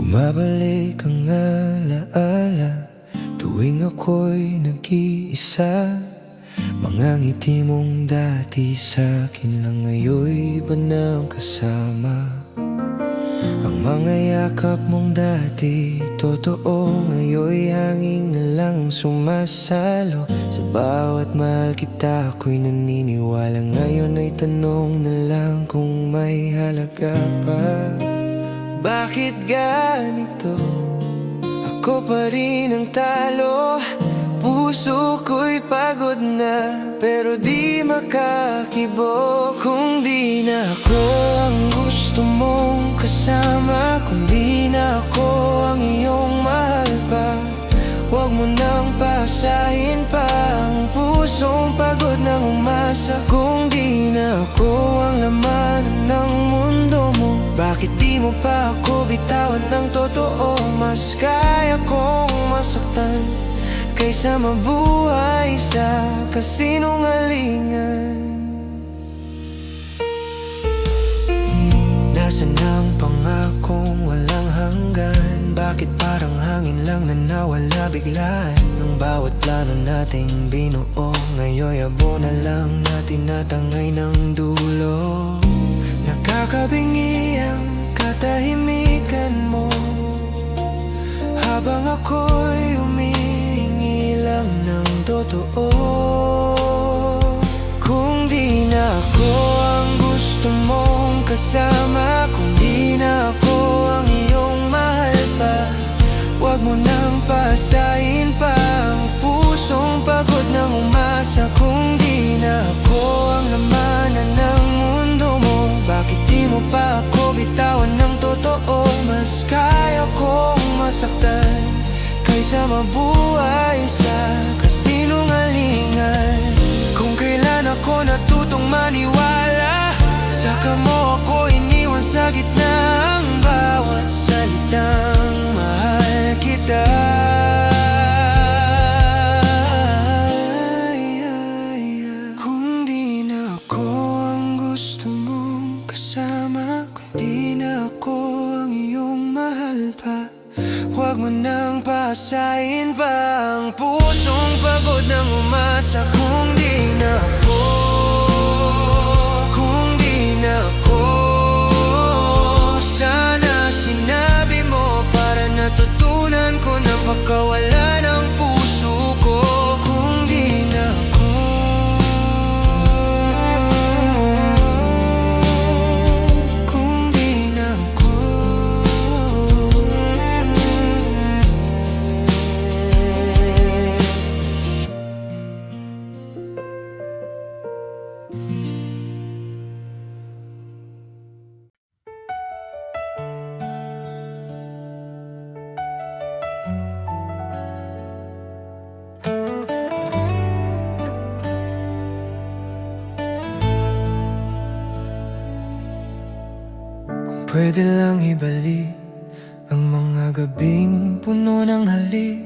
Bumabalik ang alaala tuwing ako'y nag-iisa. Mga ngiti mong dati sa'kin lang ngayon'y iba ng kasama. Ang mga yakap mong dati totoo, ngayon'y hangin na lang sumasalo. Sa bawat mahal kita ako'y naniniwala, ngayon ay tanong na lang kung may halaga pa. Bakit ganito? Ako pa rin ang talo. Puso ko'y pagod na, pero di makakibo. Kung di na ako ang gusto mong kasama, kung di na ako ang iyong mahal pa, huwag mo nang pasahin pa ang pusong pagod ng umasa. Kung di na ako ang laman ng mundo mo, bakit di mo pa ako bitawan ng totoo? Mas kaya kong masaktan kaysa mabuhay sa kasinungalingan. Nasaan ang pangakong walang hanggan? Bakit parang hangin lang na nawala biglaan? Ng bawat plano nating binuo, ngayon'y abo na lang natin natangay ng dulo. Nakakabingi ang katahimikan mo habang ako'y humihingi lang ng totoo. Kung di na ako ang gusto mong kasama, kung di na ako ang iyong mahal pa, huwag mo nang pasahin pa ang pusong pagod ng umasa. Kung di na ako ang lamanan ng mundo mo, bakit di mo pa ako bitawan ng totoo? Mas kaya kong masaktan kaysa mabuhay sa kasinungalingan. Kung kailan ako natutong maniwala, saka mo ako iniwan sa gitna ang bawat salitang mahal kita. Kung di na ako ang gusto mong kasama, kung di na ako ang iyong mahal pa, huwag mo nang pasahin pa ang pusong pagod ng umasa. Kung di na ako, kung di na ako, sana sinabi mo para natutunan ko na pagkawala ng puso ko. Kung di na ako, kung di na ako. Pwede lang ibalik ang mga gabing puno ng halik,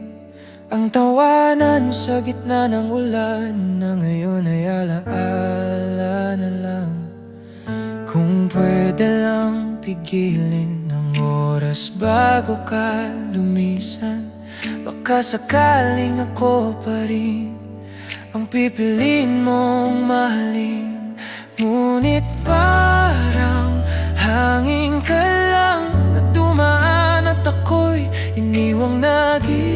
ang tawanan sa gitna ng ulan na ngayon ay alaala na lang. Kung pwede lang pigilin ang oras bago ka lumisan, baka sakaling ako pa rin ang pipiliin mong mahalin. Ngunit parang hangin ka lang na dumaan at ako'y iniwang nag-iisa.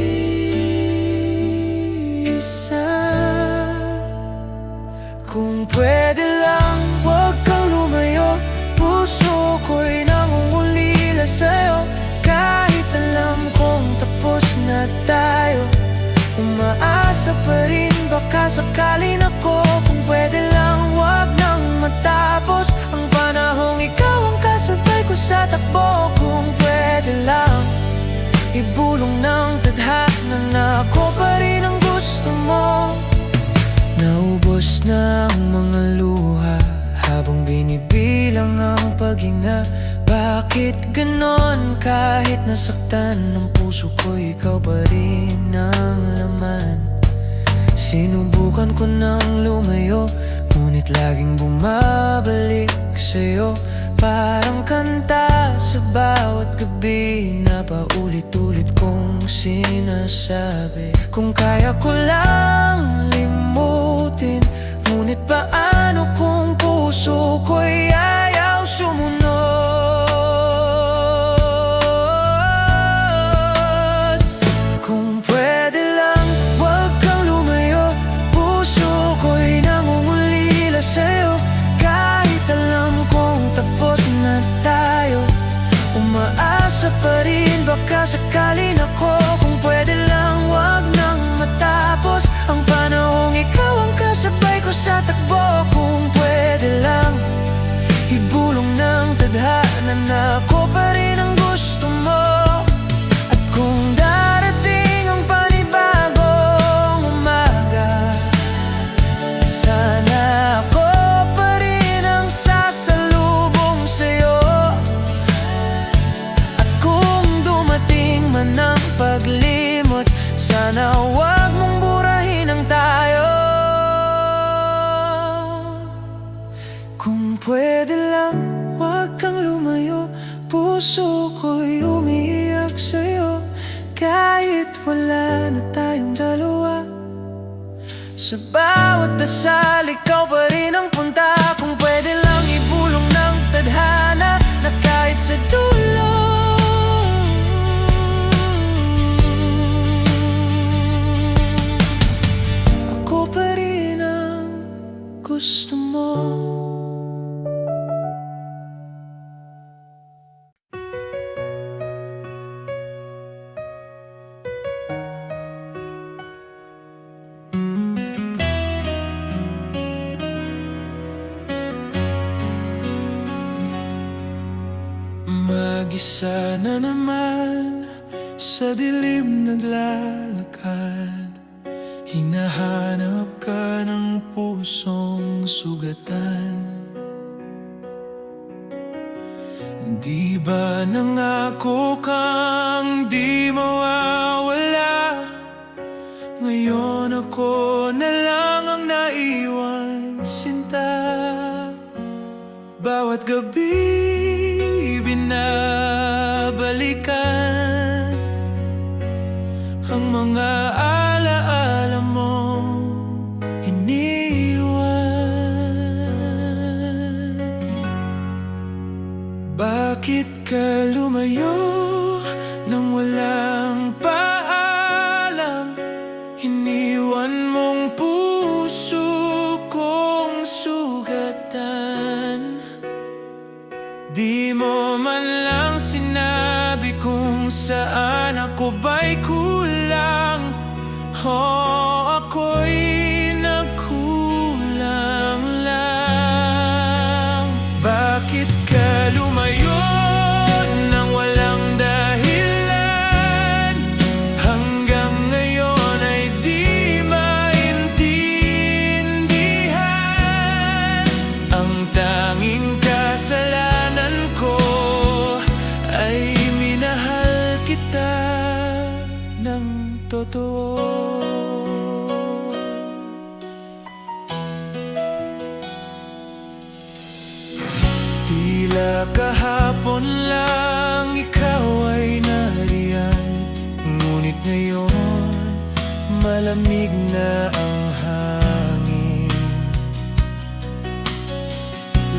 Kung pwede lang, huwag kang lumayo, puso ko'y nangungulila sa'yo. Kahit alam kong tapos na tayo, umaasa pa rin baka sakalin ako. Kung pwede lang, huwag nang matapos ang panahong ikaw ang kasabay ko sa takbo. Kung pwede lang, ibulong ng tadhana na ako pa rin ang gusto mo. Naubos na ang mga luha habang binibilang ang paghinga. Bakit ganon? Kahit nasaktan ng puso ko, ikaw pa rin ang laman. Sinubukan ko nang lumayo, ngunit laging bumabalik sa'yo. Parang kanta sa bawat gabi na paulit-ulit kong sinasabi. Kung kaya ko lang limutin, ngunit paano kung puso ko'y ayaw sumunod? Kung pwede lang, wag kang lumayo, puso ko'y nangungulila sa'yo. Kahit alam kong tapos na tayo, umaasa pa rin baka sakalin ako. Kung pwede lang, wag nang matapos ang panahong ikaw ang kasabay ko sa takbo. Kung pwede lang, ibulong ng tadhana na ako pa rin ang gusto mo. At kung darating ang panibagong umaga, sana ako pa rin ang sasalubong sa'yo. At kung dumating man ang paglimot, sana wag mong burahin ang tayo. Kung pwede lang, wag kang lumayo, puso ko'y umiiyak sa'yo. Kahit wala na tayong dalawa, sa bawat dasal, ikaw pa rin ang punta. Kung pwede lang, ibulong ng tadhana na kahit sa dulo, ako pa rin ang gusto mo. Mag-isa na naman sa dilim naglalakad, hinahanap ka ng pusong sugatan. Di ba nangako kang di mawawala? Ngayon ako na lang ang naiwan, sinta. Bawat gabi binabalikan ang mga alaala mo iniwan. Bakit ka lumayo nang walang paalam? Iniwan mong puso kong sugatan. Di mo man lang sinabi kung saan ako ba'y kulang, o ako'y nagkulang lang. Bakit ka lumayo nang walang dahilan? Hanggang ngayon ay di maintindihan. Ang tanging kasalanan ko ay minahal kita ng totoo. Tila kahapon lang ikaw ay nariyan, ngunit ngayon malamig na ang hangin.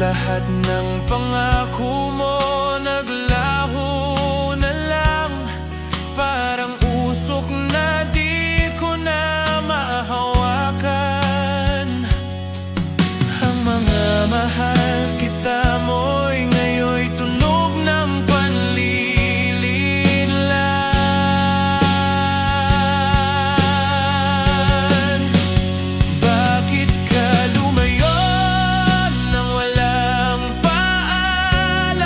Lahat ng pangako mo naglaho na lang, parang usok na di ko na mahawakan. Ang mga mahal kita mo'y ngayon'y tunog ng panlilinlan. Bakit ka lumayo nang walang paalam?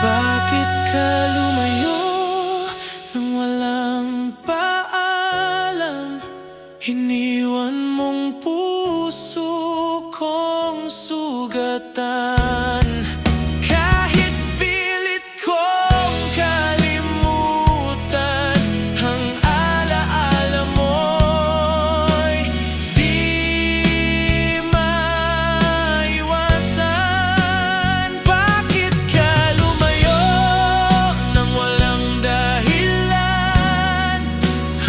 Bakit ka lumayo nang walang paalam? Iniwan mong puso kong sugatan. Kahit pilit kong kalimutan, ang alaala mo'y di maiwasan. Bakit ka lumayo nang walang dahilan?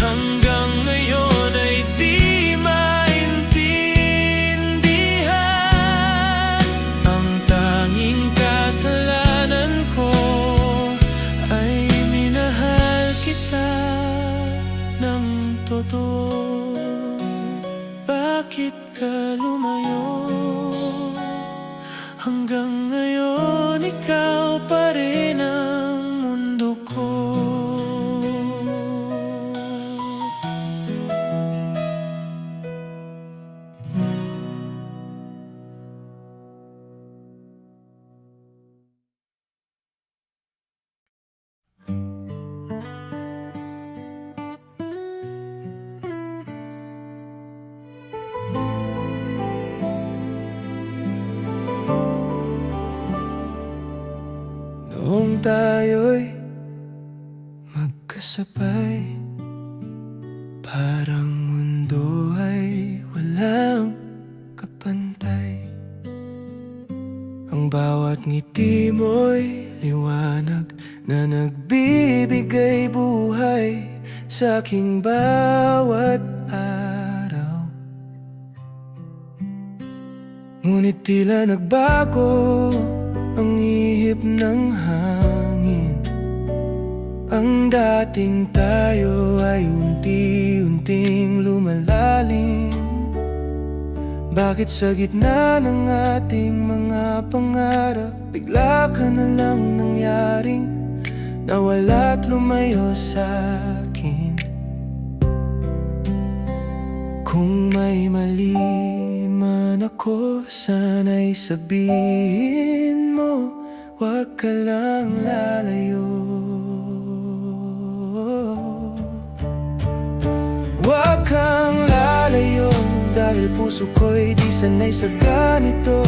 Hanggang ngayon ay di maintindihan. Ang tanging kasalanan ko ay minahal kita ng totoo. Bakit ka lumayo? Hanggang ngayon ikaw pa rin ang mundo ko. Noong tayo'y magkasabay, parang mundo ay walang kapantay. Ang bawat ngiti mo'y liwanag na nagbibigay buhay sa aking bawat araw. Ngunit tila nagbago ang ihip ng hangin. Ang dating tayo ay unti-unting lumalalim. Bakit sa gitna ng ating mga pangarap, bigla ka na lang nangyaring nawala at lumayo sa akin? Kung may mali man ako, sana'y sabihin mo, huwag ka lang lalayo. Huwag kang lalayo, dahil puso ko'y di sanay sa ganito.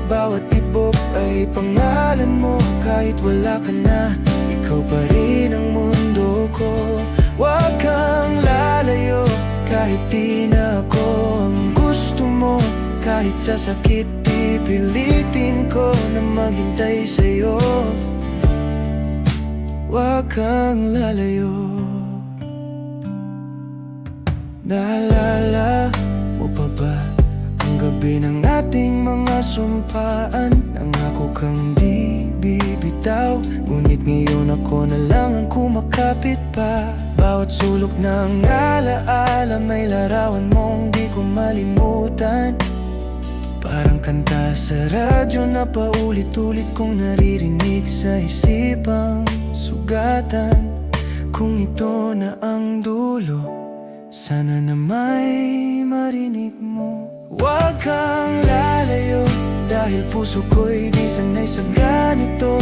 Bawat tibok ay pangalan mo, kahit wala ka na, ikaw pa rin ang mundo ko. Huwag kang lalayo, kahit di na ako ang gusto mo. Kahit sa sakit, pipilitin ko na maghintay sa'yo. Huwag kang lalayo. Naalala mo pa ba ang gabi ng ating mga sumpaan? Nangako kang di bibitaw, ngunit ngayon ako na lang ang kumakapit pa. Bawat sulok ng alaala may larawan mong di ko malimutan. Parang kanta sa radyo na paulit-ulit kong naririnig sa isipang sugatan. Kung ito na ang dulo, sana na may marinig mo. Huwag kang lalayo, dahil puso ko'y di sanay sa ganito.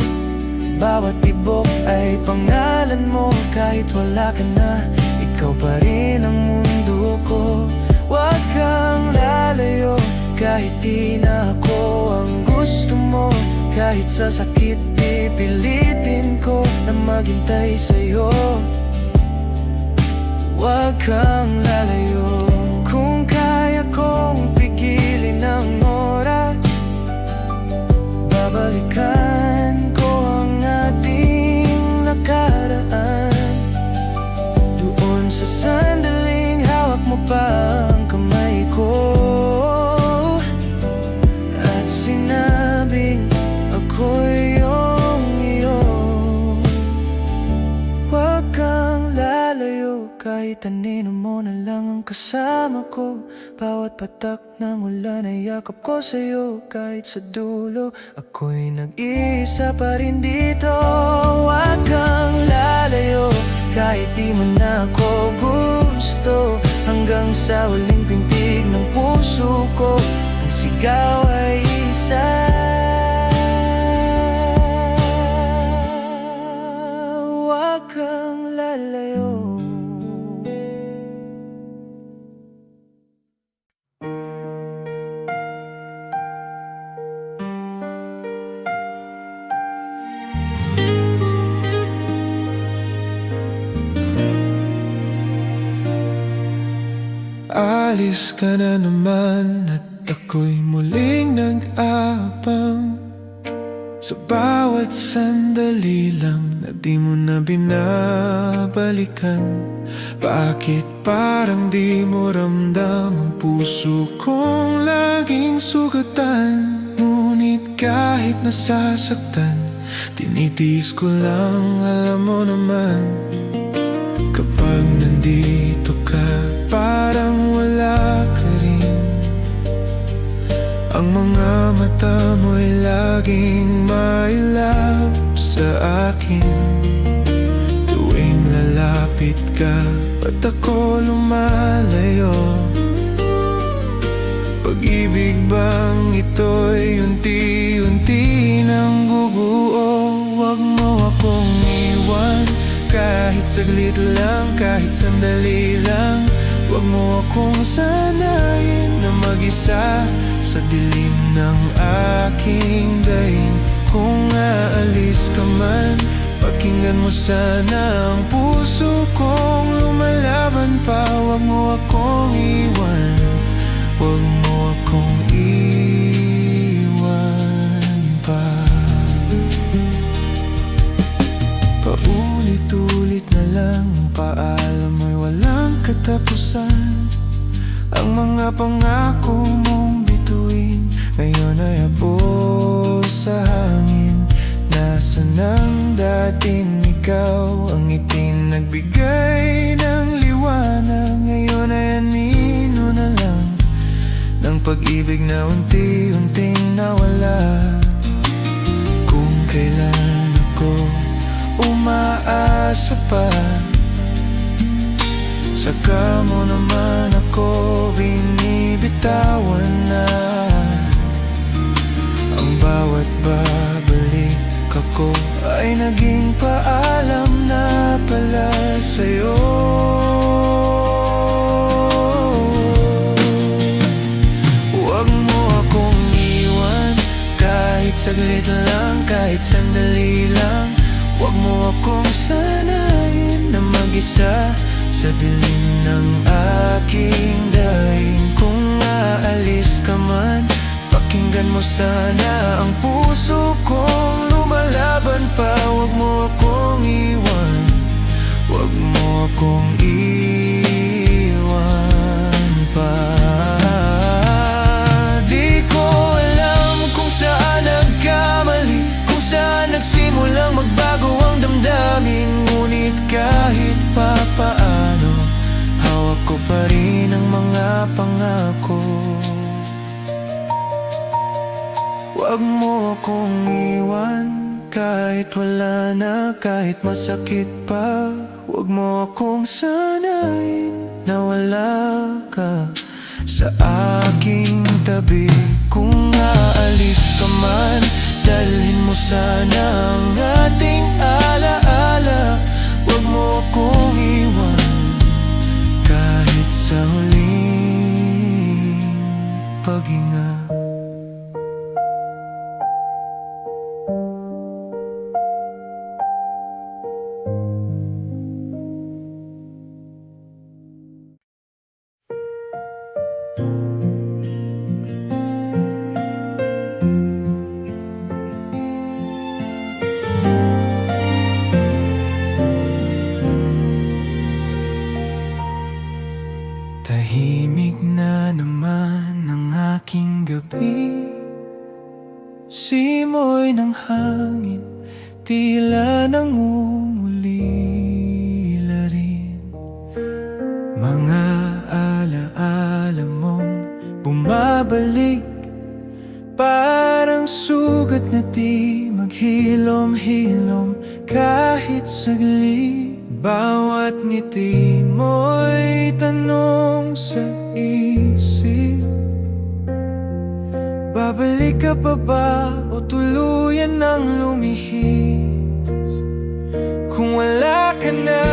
Bawat tibok ay pangalan mo, kahit wala ka na, ikaw pa rin ang mundo ko. Huwag kang lalayo, kahit di na ako ang gusto mo. Kahit sa sakit, pipilitin ko na maghintay sa'yo. Huwag kang lalayo. Kung kaya kong pigilin ang oras, babalikan ko ang ating nakaraan. Doon sa sandaling hawak mo pa ang kamay ko, at sinabing ako'y iyong iyo. Huwag kang lalayo, kahit anino mo na lang ang kasama ko. Bawat patak ng ulan ay yakap ko sa'yo. Kahit sa dulo, ako'y nag-iisa pa rin dito. Huwag kang lalayo, kahit di mo na ako gusto. Hanggang sa huling pintig ng puso ko, ang sigaw ay isa. palayo. Alis ka na naman at ako'y muling nag-aabang sa bawat sandali lang na di mo na binabalikan. Bakit parang di mo ramdam ang puso kong laging sugatan? Ngunit kahit nasasaktan, tinitiis ko lang, alam mo naman. Kapag nandito ka, parang wala ka rin. Ang mga mata mo'y laging mailap sa akin. Tuwing lalapit ka, ba't ako lumalayo? Pag-ibig bang ito'y unti-unti nang guguo? Huwag mo akong iwan, kahit saglit lang, kahit sandali lang. Huwag mo akong sanayin na mag-isa sa dilim ng aking daing. Kung aalis ka man, pakinggan mo sana ang puso kong lumalaban pa. Huwag mo akong iwan, huwag mo akong iwan pa. Paulit-ulit na lang ang paalam mo'y walang katapusan. Ang mga pangako mong bituin ngayon ay abos sa hangin. Nasaan ang dating ikaw, ang ngiting nagbigay ng liwanag? Ngayon ay anino na lang ng pag-ibig na unti-unting nawala. Kung kailan ako umaasa pa, saka mo naman ako binibitawan na. Ang bawat babalik ako ay naging paalam na pala sa'yo. Huwag mo akong iwan, kahit saglit lang, kahit sandali lang. Huwag mo akong sanayin na mag-isa sa dilim ng aking daing. Kung aalis ka man, pakinggan mo sana ang puso kong lumalaban pa. Huwag mo akong iwan, huwag mo akong iwan pa. Di ko alam kung saan nagkamali, kung saan nagsimulang magbago ang damdamin. Ngunit kahit pa paano, hawak ko pa rin ang mga pangako. Huwag mo akong iwan, kahit wala na, kahit masakit pa. Huwag mo akong sanayin na wala ka sa aking tabi. Kung aalis ka man, dalhin mo sana ang ating alaala. Huwag mo akong iwan, kahit sa huling paghinga. Tahimik na naman ang aking gabi. Simoy ng hangin, tila nangungulila rin. Mga alaala mong bumabalik, parang sugat na di maghilom-hilom kahit saglit. Bawat ngiti mo'y tanong sa isip, babalik ka pa ba o tuluyan ng lumihis? Kung wala ka na,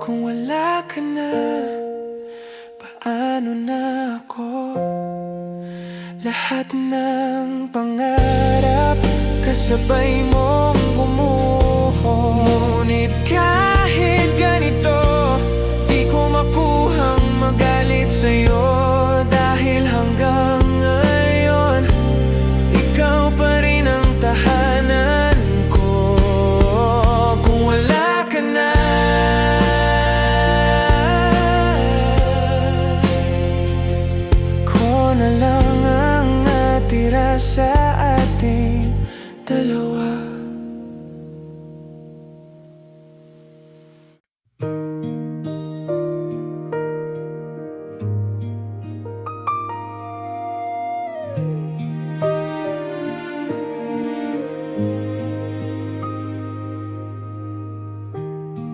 Kung wala ka na, paano na ako? Lahat ng pangarap kasabay mong gumuho. Ngunit kahit ganito, di ko makuhang magalit sa'yo. Dahil hanggang ngayon, ikaw pa rin ang tahanan ko. Kung wala ka na, ko na lang ang natira sa ating dalawa.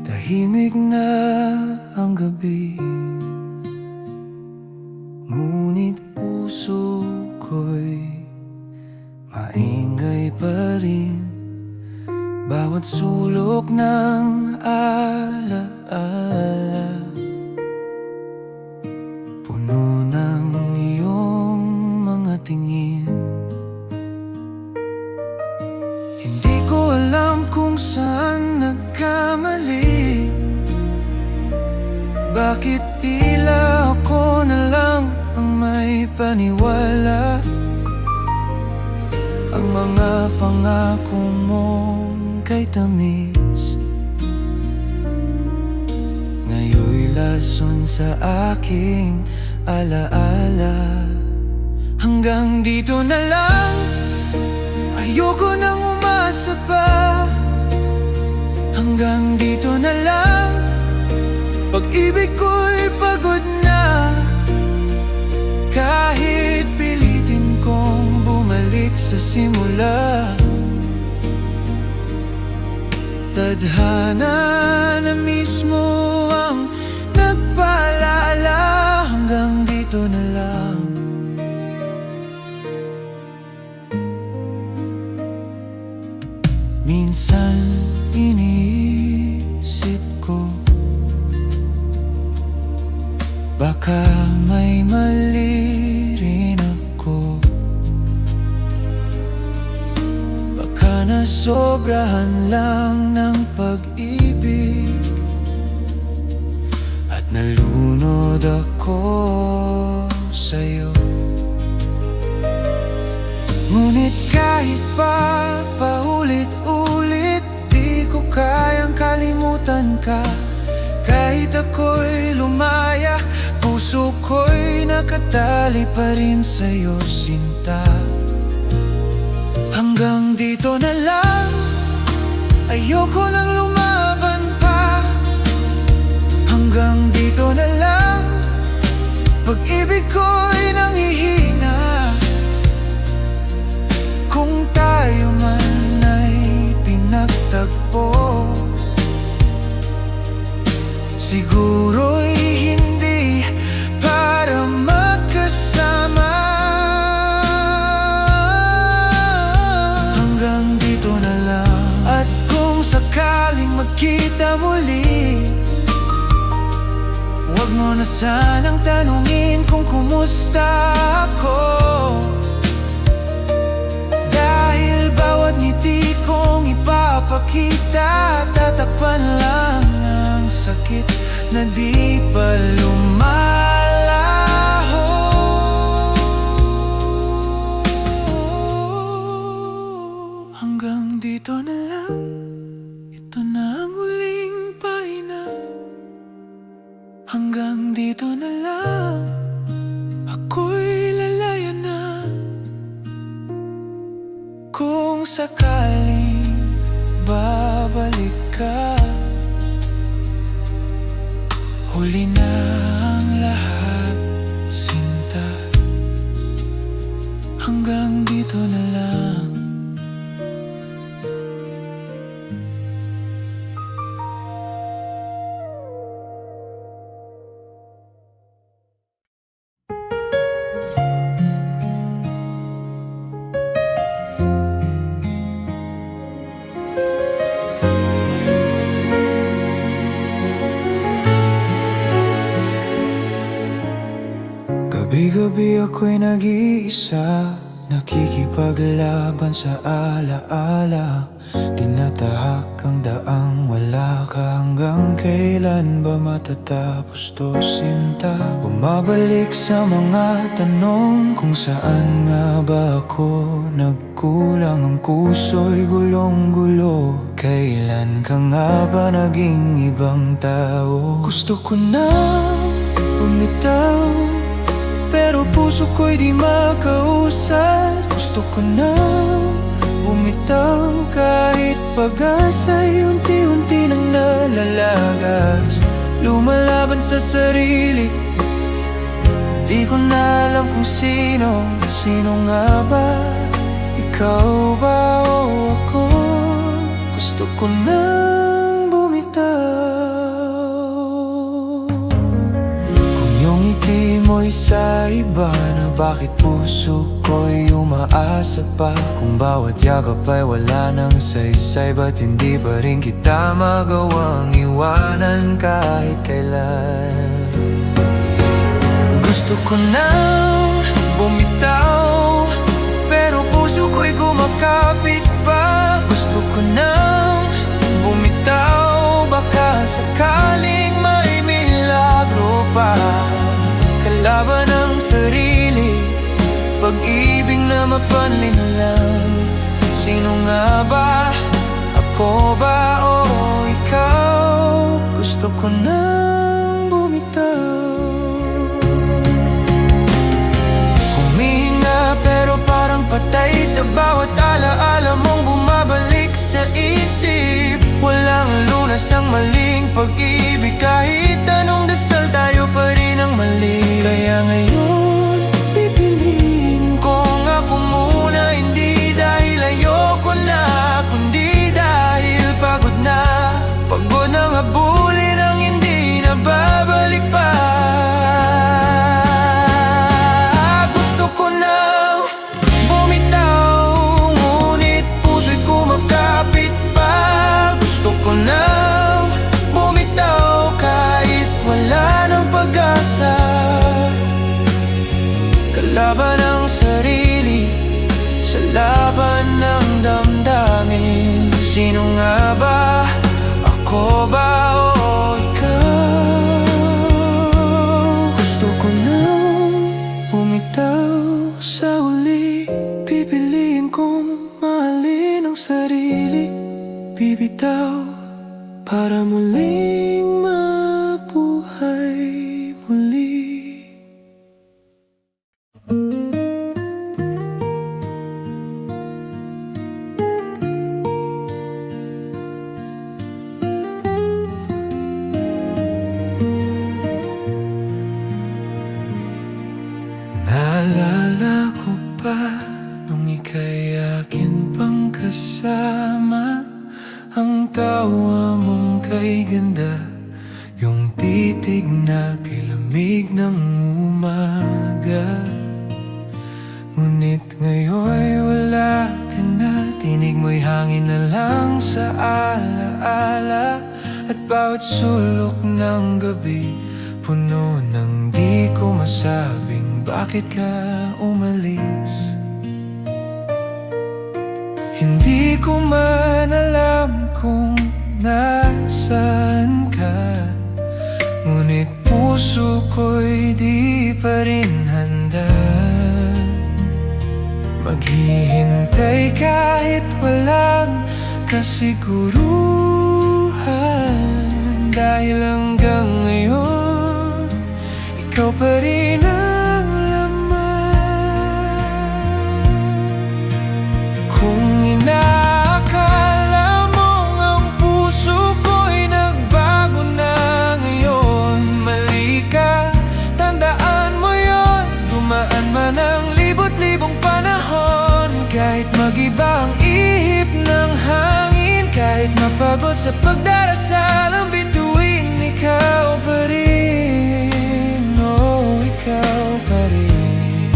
Tahimik na ang gabi, ngunit puso ko'y maingay pa rin. Bawat sulok ng alaala, puno ng iyong mga tingin. Hindi ko alam kung saan nagkamali. Bakit tila ako na lang ang may paniwala? Ang mga pangako mong kay tamis, ngayon'y lason sa aking alaala. Hanggang dito na lang, ayoko nang umasa pa. Hanggang dito na lang, pag-ibig ko'y pagod na. Kahit pilitin kong bumalik sa simula, tadhana na mismo ang nagpaalala. Hanggang dito na lang. Minsan iniisip ko, baka may mali rin ako. Baka nasobrahan lang ng pag-ibig at nalunod ako sa'yo. Ngunit kahit pa paulit-ulit, di ko kayang kalimutan ka. Kahit ako'y lumaya, puso ko'y nakatali pa rin sa'yo, sinta. Hanggang dito na lang, ayoko nang lumaban pa. Hanggang dito na lang, pag-ibig ko'y nanghihina. Kung tayo man ay pinagtagpo, siguro'y hindi para magkasama. Hanggang dito na lang. At kung sakaling magkita muli, huwag mo na sanang tanungin kung kumusta ako. Dahil bawat ngiti kong ipapakita, tatakpan lang ang sakit na di pa lumalaho. Hanggang dito na lang, ito na ang huling pahinga. Hanggang dito na lang, ako'y lalaya na. Kung sakaling babalik ka, huli na ang lahat, sinta. Hanggang dito na lang. gabi ako'y nag-iisa, nakikipaglaban sa alaala. Tinatahak ang daang wala ka, hanggang kailan ba matatapos to sinta? Bumabalik sa mga tanong kung saan nga ba ako nagkulang, ang puso'y gulong-gulo. Kailan ka nga ba naging ibang tao? Gusto ko na bumitaw, pero puso ko'y di makausad. Gusto ko na bumitaw, kahit pag-asa'y unti-unti nang nalalagas. Lumalaban sa sarili, di ko na alam kung sino nga ba? Ikaw ba o ako? Gusto ko nang bumitaw. Kung yung ngiti mo'y sa iba na, bakit puso ko'y umaasa pa? Kung bawat yakap ay wala ng saysay, ba't hindi pa rin kita magawang iwanan kahit kailan? Gusto ko nang bumitaw, pero puso ko'y kumakapit pa. Gusto ko nang bumitaw, baka sakaling may milagro pa. Kalaban ng sarili, pag-ibig na mapanlin lang. Sino nga ba? Ako ba o ikaw? Gusto ko nang bumitaw. Humihinga pero parang patay, sa bawat alaala mong bumabalik sa isip. Walang lunas ang maling pag-ibig, kahit anong dasal tayo pa rin ang mali. Kaya ngayon pipiliin kong ako muna, hindi dahil ayoko na, kundi dahil pagod na. Pagod nang habulin ang hindi na babalik pa. Gusto ko na bumitaw, ngunit puso'y kumakapit pa. Gusto ko na bumitaw, kahit wala ng pag-asa. Kalaban ng sarili, sa laban ng damdamin. Sino nga ba? Ako ba o ikaw? Gusto ko nang bumitaw, sa huli pipiliin kong mahalin ang sarili. Bibitaw para muling mabuhay muli. Naalala ko pa nung ika'y akin pang kasama, ang tawa mong kay ganda, yung titig na kay lamig ng umaga. Ngunit ngayon'y wala ka na, tinig mo'y hangin na lang sa alaala. At bawat sulok ng gabi, puno ng di ko masabing bakit ka umalis. Hindi ko man alam kung nasaan ka, ngunit puso ko'y di pa rin handa maghihintay kahit walang kasiguruhan. Dahil hanggang ngayon, ikaw pa rin ang laman. Kung inaakala mong ang puso ko'y nagbago na ngayon, mali ka, tandaan mo yon. Dumaan man ang libot-libong panahon, kahit mag-iba ang ihip ng hangin, kahit mapagod sa pagdarasal ang bituin, ikaw pa rin, oh, ikaw pa rin.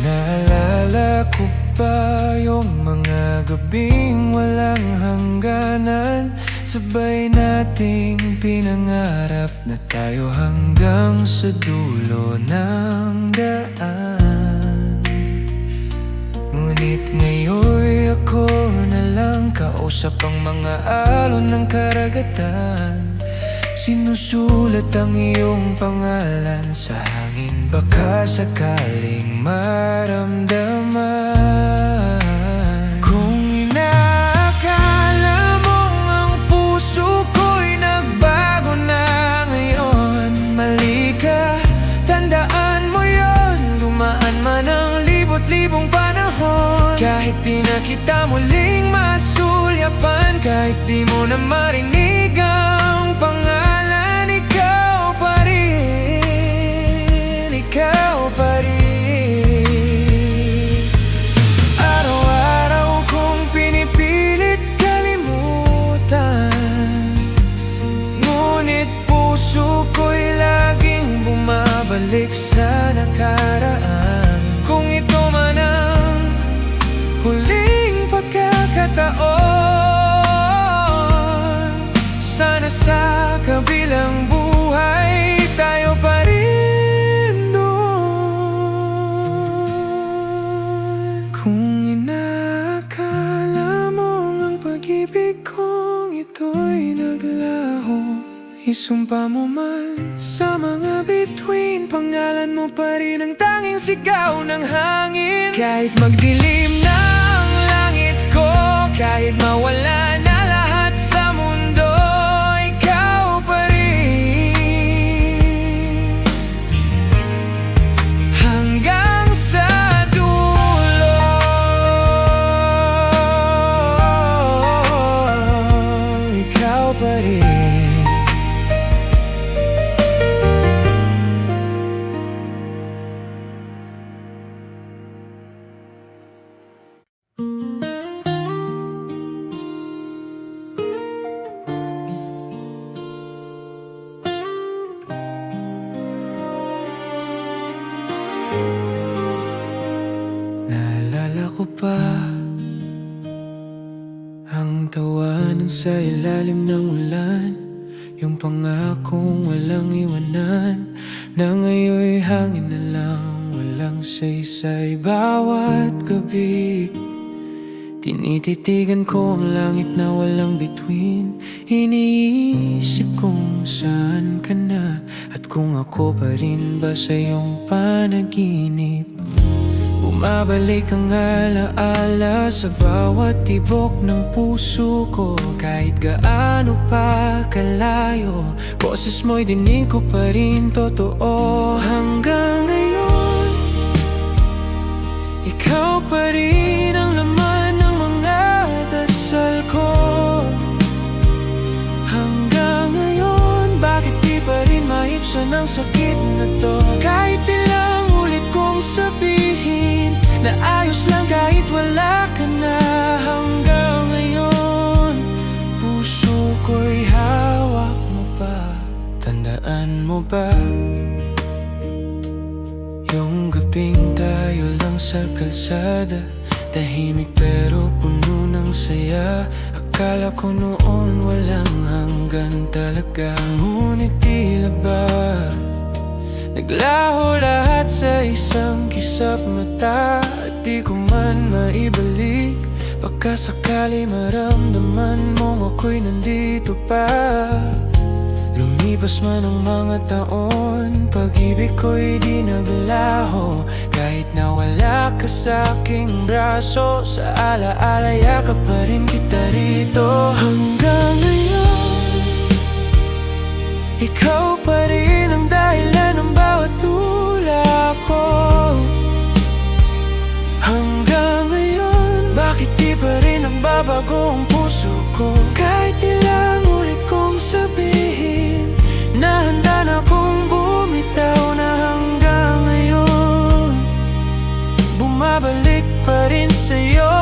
Naalala ko pa yung mga gabing walang hangganan, sabay Dati nating pinangarap na tayo hanggang sa dulo ng daan. Ngunit ngayon ako na lang kausap ang mga alon ng karagatan. Sinusulat ang iyong pangalan sa hangin, baka sakaling maramdaman. Kung inaakala mong ang puso ko'y nagbago na ngayon, mali ka, tandaan mo yon. Dumaan man ang libot-libong panahon, kahit di na kita muling masulyapan, kahit di mo na marinig ang pangalan, ikaw pa rin, ikaw pa rin. Araw-araw kong pinipilit kalimutan, ngunit puso ko'y laging bumabalik sa nakaraan. Kung ito man ang huling pagkakataon, sana sa kabilang buhay tayo pa rin doon. Kung inaakala mong ang pag-ibig kong ito'y naglaho, isumpa mo man sa mga bituin, pangalan mo pa rin ang tanging sigaw ng hangin. Kahit magdilim na ang langit ko, kahit mawala na lahat sa mundo, ikaw pa rin. Hanggang sa dulo, ikaw pa rin. Naalala ko pa ang tawanan sa ilalim ng ulan, yung pangakong walang iwanan, na ngayon'y hangin na lang, walang saysay bawat gabi. Tinititigan ko ang langit na walang bituin, iniisip kung saan ka na, at kung ako pa rin ba sa iyong panaginip. Bumabalik ang alaala sa bawat tibok ng puso ko, kahit gaano pa kalayo, boses mo'y dinig ko pa rin totoo. Hanggang ngayon, ikaw pa rin ang laman ng mga dasal ko. Hanggang ngayon, bakit di pa rin maibsan ang sakit na to? Kahit ilang ulit kong sabihin na ayos lang kahit wala ka na. Hanggang ngayon, puso ko'y hawak mo pa. Tandaan mo ba yung gabing tayo lang sa kalsada, tahimik pero puno ng saya. Akala ko noon walang hanggan talaga, ngunit tila ba naglaho lahat sa isang kisap mata. At di ko man maibalik, baka sakali maramdaman mong ako'y nandito pa. Lumipas man ang mga taon, pag-ibig ko'y di naglaho, kahit nawala ka sa aking braso. Sa alaala yakap pa rin kita rito. Hanggang ngayon, ikaw pa rin ang dahilan ng bawat tula ko. Hanggang ngayon, bakit di pa rin nagbabago ang puso ko? Kahit ilang ulit kong sabihin na handa na kong bumitaw, na hanggang ngayon bumabalik pa rin sa'yo.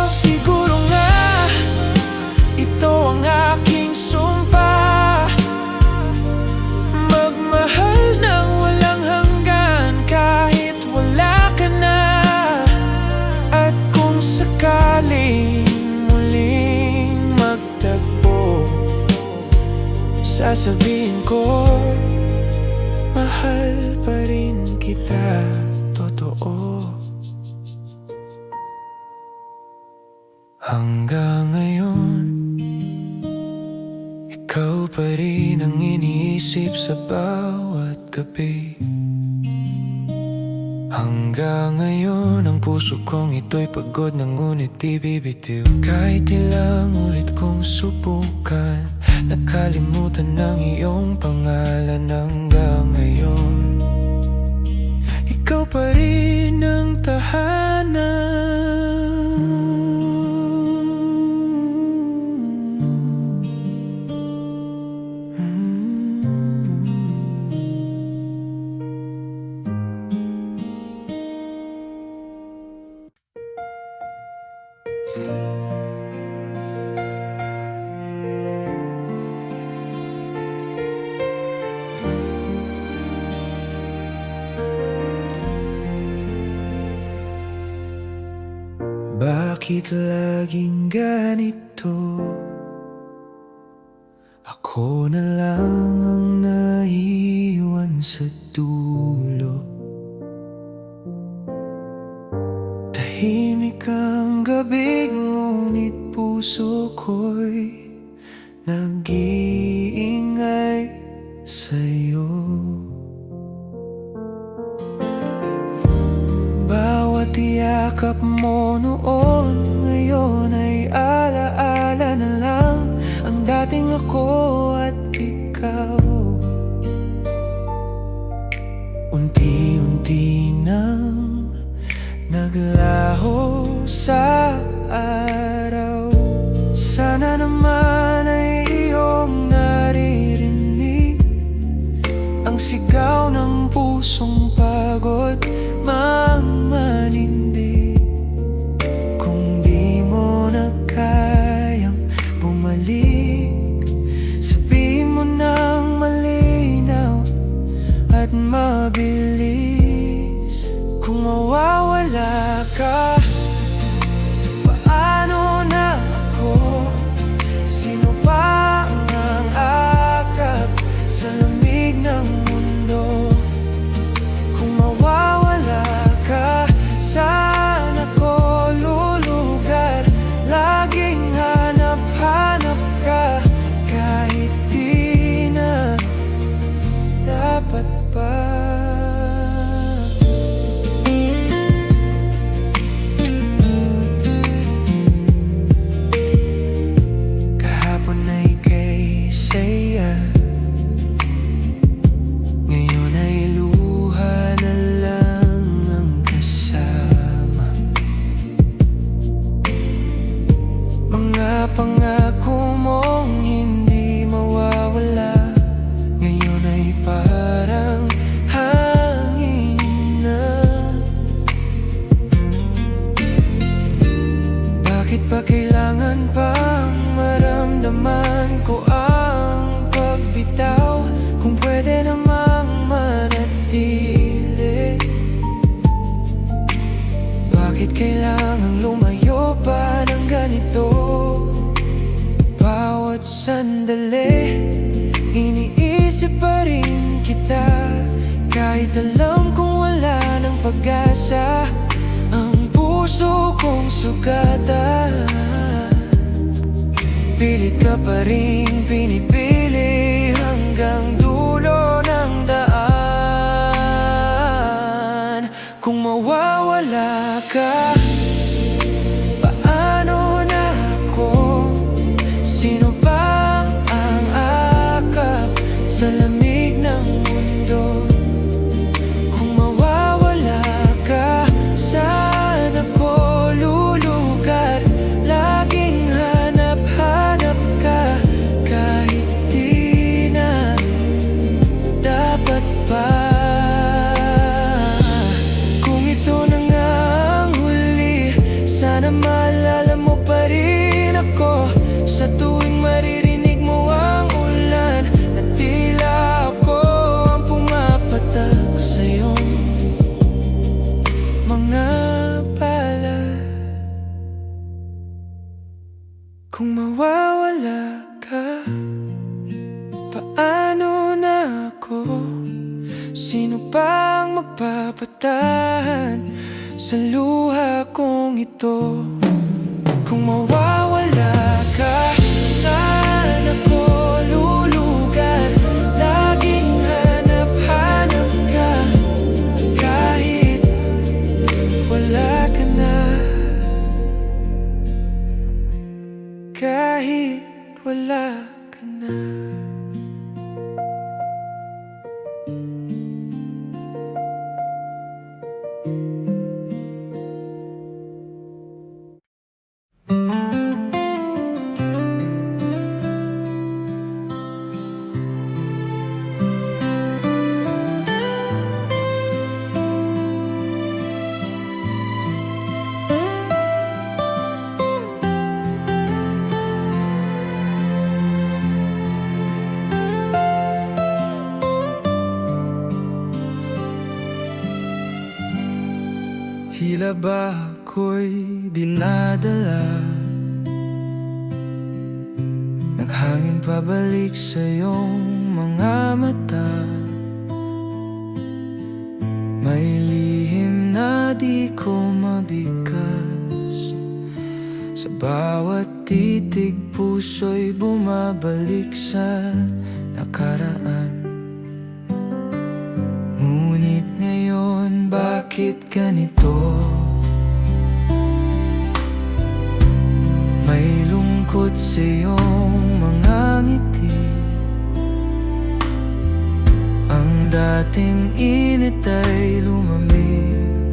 Siguro nga ito ang aking sumpa, sasabihin ko, mahal pa rin kita, totoo. Hanggang ngayon, ikaw pa rin ang iniisip sa bawat gabi. Hanggang ngayon, ang puso kong ito'y pagod na ngunit di bibitiw. Kahit ilang ulit kong subukan, nakalimutan ng iyong pangalan. Hanggang ngayon, ikaw pa rin ang tahanan. Bakit laging ganito? Ako na lang ang naiwan sa dulo. Tahimik ang gabi, ngunit puso ko'y nag-iingay sa'yo. Bawat yakap mo noon, ngayon ay alaala na lang ang dating ako at ikaw. Unti-unti nang naglaho sa araw. Sana naman ay iyong naririnig ang sigaw ng pusong pagod mang manindig. Kung di mo na kayang bumalik, sabihin mo nang malinaw at mabilis. Kung mawawala ka, paano na ako? Sino pa ang aakap sa lamig ng mundo? Kung mawawala ka, saan ako lulugar? Laging hanap-hanap ka, kahit di na dapat pa. Kahapon ay kay saya, ngayon ay luha na lang ang kasama. Mga pangako mong hindi mawawala, ngayon ay parang hangin na. Bakit pa kailangan pang maramdaman ko ang pagbitaw, kung pwede namang manatili? Bakit kailangang lumayo pa ng ganito? Bawat sandali, iniisip pa rin kita, kahit alam kong wala ng pag-asa ang puso kong sugatan. Pilit ka pa rin pinipili hanggang dulo ng daan. Kung mawawala ka, paano na ako? Sino ba ang aakap sa lamig ng mundo? Kung mawawala ka, saan ako lulugar? Laging hanap-hanap ka, kahit di na dapat pa. Kung ito na nga ang huli, sana maalala mo pa rin ako. Sa tuwing maririnig mo ang ulan na tila masaktan sa luha kong ito. Kung mawawala ka, saan ako lulugar? Laging hanap-hanap ka, kahit wala ka na. Kahit wala ka na. Tila ba ako'y dinadala ng hangin pabalik sa iyong mga mata? May lihim na di ko mabigkas, sa bawat titig puso'y bumabalik sa nakaraan. Ngunit ngayon, bakit ganito? May lungkot sa iyong mga ngiti, ang dating init ay lumamig.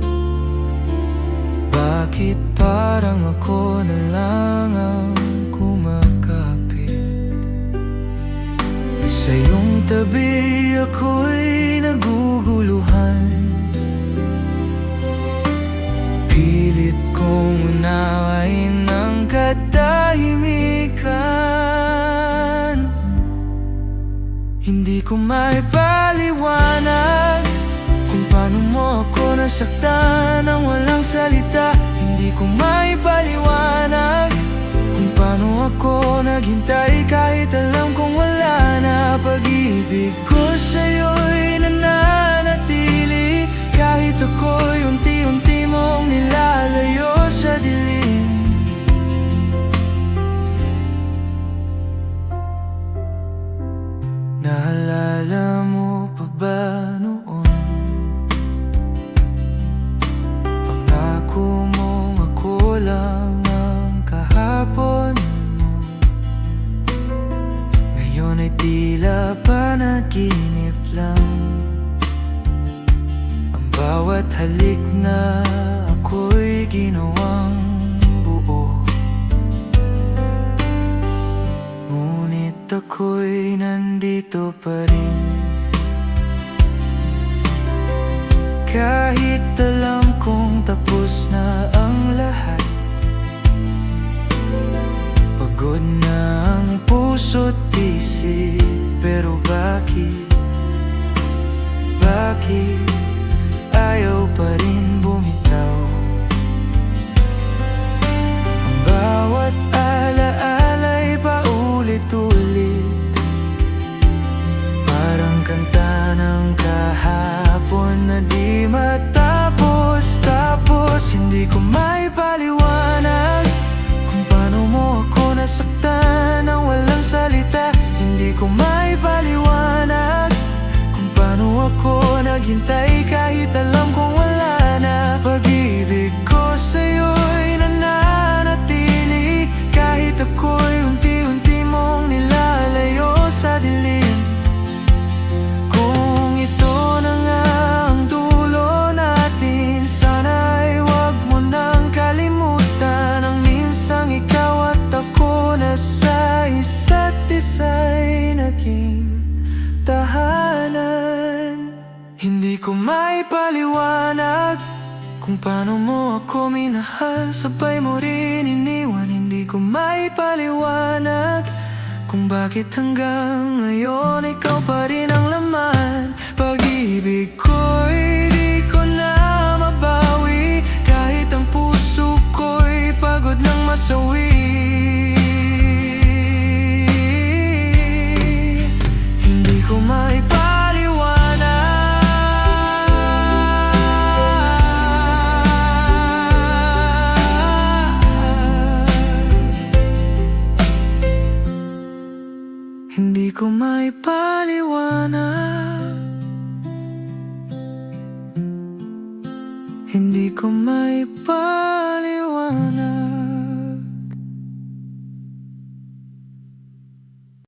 Bakit parang ako na lang ang kumakapit? Sa iyong tabi ako'y naguguluhan, pilit kong unawain ang katahimikan. Hindi ko maipaliwanag kung paano mo ako nasaktan ng walang salita. Hindi ko maipaliwanag kung paano ako naghintay kahit alam kong wala na. Pag-ibig ko sa'yo'y nananatili kahit ako'y unti-unti mong nilalayo sa dilim. Naalala mo pa ba noon? Pangako mong ako lang ang kahapon mo. Ngayon ay tila panaginip lang, ang bawat halik na ako'y ginawang buo. Ngunit ako'y nandito pa rin, kahit alam kong tapos na ang lahat. Pagod na ang puso't isip, pero bakit ayaw pa rin bumitaw? Ang bawat alaala'y paulit-ulit, parang kanta ng kahapon na di matapos. Hindi ko maipaliwanag kung paano mo ako nasaktan ng walang salita. Hindi ko maipaliwanag kung paano ako naghintay kahit alam kong wala na. Pag-ibig ko sa'yo'y nananatili kahit ako'y unti-unti mong nilalayo sa dilim. Kung ito na nga ang dulo natin, sana'y wag mo nang kalimutan ang minsang ikaw at ako na sa isa't isa'y naging tahanan. Hindi ko maipaliwanag kung paano mo ako minahal, sabay mo rin iniwan. Hindi ko maipaliwanag kung bakit hanggang ngayon ikaw pa rin ang laman. Pag-ibig ko'y di ko na mabawi, kahit ang puso ko'y pagod ng masawi. Hindi ko maipaliwanag may paliwanag, hindi ko may paliwanag.